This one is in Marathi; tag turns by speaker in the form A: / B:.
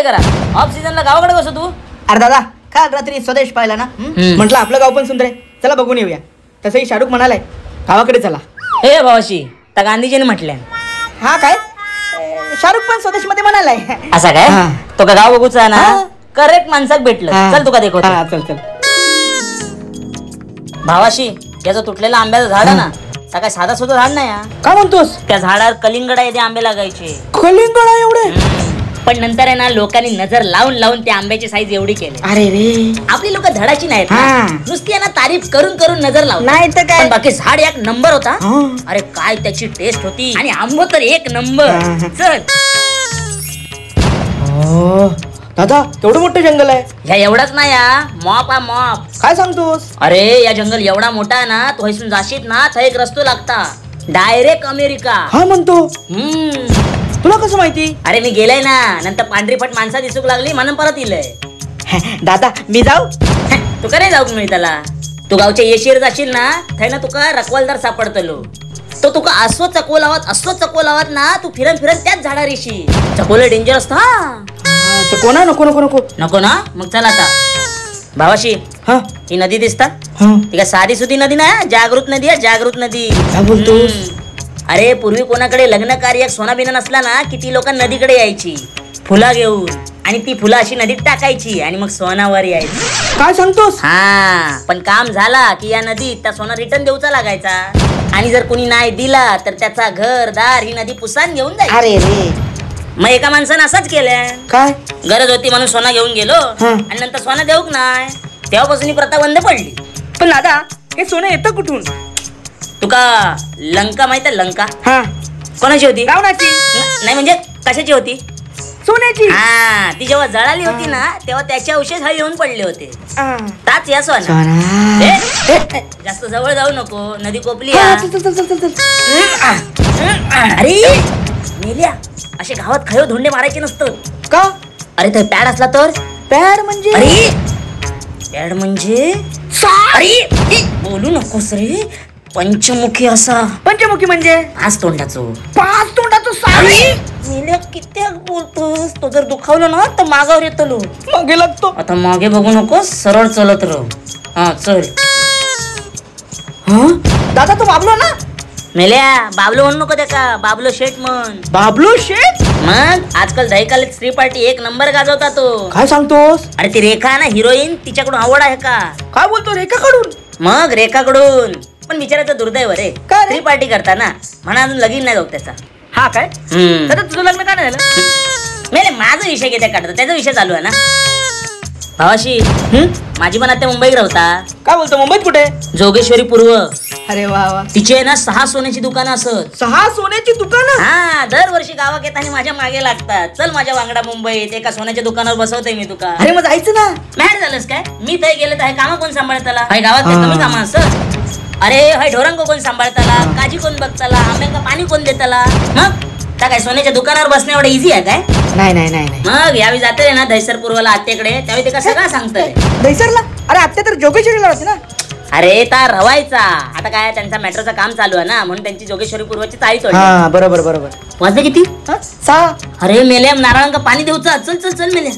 A: करा. ऑफ सीझनला गावाकडे कसं तू?
B: अरे दादा काल रात्री स्वदेश पाहिला ना, म्हटलं आपलं गाव पण सुंदर आहे, चला बघून येऊया. तसंही शाहरुख म्हणालाय गावाकडे चला.
A: हे भावाशी तर गांधीजीने म्हटलंय.
B: हा काय शाहरुख पण स्वदेश मध्ये म्हणालाय.
A: असा काय? तो का गाव बघूचा ना, करेक्ट माणसाक भेटलं. चल तुका देखो.
B: चल चल.
A: भावाशी याचं तुटलेला आंब्याचं झाड आहे ना, काय साधा सुद्धा झाड नाही.
B: का म्हणतोस?
A: त्या झाडावर कलिंगडा येते आंबे लागायचे.
B: कलिंगडा एवढे?
A: पण नंतर आहे ना लोकांनी नजर लावून लावून त्या आंब्याची साईज एवढी केली.
B: अरे रे,
A: आपली लोक धडाची नाहीत ना, नुसती आहे ना तारीफ करून करून नजर लावून.
B: नाही तर काय,
A: बाकी झाड एक नंबर होता. अरे काय त्याची टेस्ट होती आणि आंबो तर एक नंबर. चल.
B: दादा केवढं मोठं जंगल आहे.
A: ह्या एवढाच नाही मॉप मॉप.
B: काय सांगतोस?
A: अरे या जंगल एवढा मोठा आहे ना, तो हैसून जाशीत ना तर एक रस्तो लागता डायरेक्ट अमेरिका.
B: हा म्हणतो. तुला कसं माहिती?
A: अरे मी गेलाय ना, नंतर पांढरीपट माणसा दिसूक लागली म्हणून परत इलय.
B: दादा मी जाऊ?
A: तू का नाही जाऊ मी त्याला. तू गावच्या येशीर जाशील ना, थंय ना तुका रखवालदार सापडतलो. तो तुका असो चकवो लावत ना, तू फिरन फिरन त्याच झाडार येशी. चकवलं डेंजर असतं.
B: कोणा नको नको नको
A: नको ना, मग चला आता. भावाशी ही नदी दिसता, ती काय साधी सुधी नदी ना, जागृत नदी आहे, जागृत नदी.
B: काय बोलतोस?
A: अरे पूर्वी कोणाकडे लग्न कार्य सोना बिना नसला ना, किती लोक नदीकडे यायची फुला घेऊन, आणि ती फुलं अशी नदीत टाकायची आणि मग सोनावर यायची.
B: काय सांगतोस?
A: हा, पण काम झाला की या नदीत त्या सोना रिटर्न देऊचा लागायचा, आणि जर कोणी नाही दिला तर त्याचा घर दार ही नदी पुसान घेऊन जायची.
B: अरे रे,
A: मग एका माणसानं असंच केलं.
B: काय
A: गरज होती म्हणून सोना घेऊन गेलो आणि नंतर सोना देऊक नाही. तेव्हापासून ही प्रथा बंद पडली.
B: पण दादा हे सोनं येतं कुठून?
A: तुका लंका माहित आहे? लंका कोणाची होती?
B: रावणाची.
A: नाही म्हणजे कशाची होती?
B: सोन्याची.
A: हा, ती जेव्हा जळाली होती ना, तेव्हा त्याचे अवशेष हा येऊन पडले होते. ताच या सोना. जास्त जवळ जाऊ नको, नदी कोपली. अरे मेल्या, असे गावात खयो धोंडे मारायचे नसतं
B: का?
A: अरे ते पॅड असला तर.
B: पॅड म्हणजे?
A: अरे पॅड म्हणजे अरे बोलू नकोस रे. पंचमुखी असा.
B: पंचमुखी म्हणजे?
A: 5 तोंडाचं.
B: 5 तोंडाचं सारी.
A: मेल्या किती बोलतोस. तो जर दुखावलं ना तर मागावर येतलो.
B: मागे लागतो.
A: आता मागे बघू नकोस, सरळ चलत राह. हा चल.
B: दादा तू बाबलो ना?
A: मेल्या बाबलो म्हणू नको त्या, बाबलो शेठ म्हण.
B: बाबलो शेठ?
A: मग आजकाल दहीकालीत स्त्री पार्टी एक नंबर गाजवता तो.
B: काय सांगतोस?
A: अरे ती रेखा ना हिरोईन, तिच्याकडून आवड आहे का?
B: काय बोलतो? रेखाकडून?
A: मग रेखाकडून. पण बिचाराचं दुर्दैव रे, स्त्री पार्टी करता ना म्हणा अजून लगीन नाही जाऊ त्याचा.
B: हा काय? दादा तुझं लग्न का नाही झालं?
A: मेले माझा विषय किती काढतो, त्याचा विषय चालू आहे ना. भावाशी माझी पण आता मुंबईत राहता.
B: काय बोलतो? मुंबईत कुठे?
A: जोगेश्वरी पूर्व.
B: अरे वा वा.
A: तिचे ना 6 सोन्याची दुकानं असत.
B: 6 सोन्याची दुकानं?
A: हा, दरवर्षी गावात येताना माझ्या मागे लागतात. चल माझ्या वांगडा मुंबईत, एका सोन्याच्या दुकानावर बसवते मी तुका.
B: अरे मग जायचं ना.
A: मॅड झालंस काय? मी तय गेले तर काम कोण सांभाळताला? हाय गावात काय कमी काम असत? अरे हाय ढोरांग कोण सांभाळताला? काजी कोण बघताला? आंब्यांका पाणी कोण देताला? मग त्या काय सोन्याच्या दुकानावर बसणं एवढं इझी आहे काय?
B: नाही नाही नाही.
A: मग यावेळी जाते ना दहिसर पूर्वला आत्याकडे, त्यावेळी ते कसं काय सांगतंय.
B: दहिसरला? अरे आत्या तर जोगेश्वरीला होती ना.
A: अरे ता रवायचा. आता काय त्यांचा मेट्रोचं काम चालू आहे ना, म्हणून त्यांची जोगेश्वरी पूर्वची चाळी तोडली.
B: बरोबर बरोबर.
A: वाजले किती?
B: 6.
A: अरे मेल्या नारळांका पाणी देऊचा. चल चल चल मेल्या.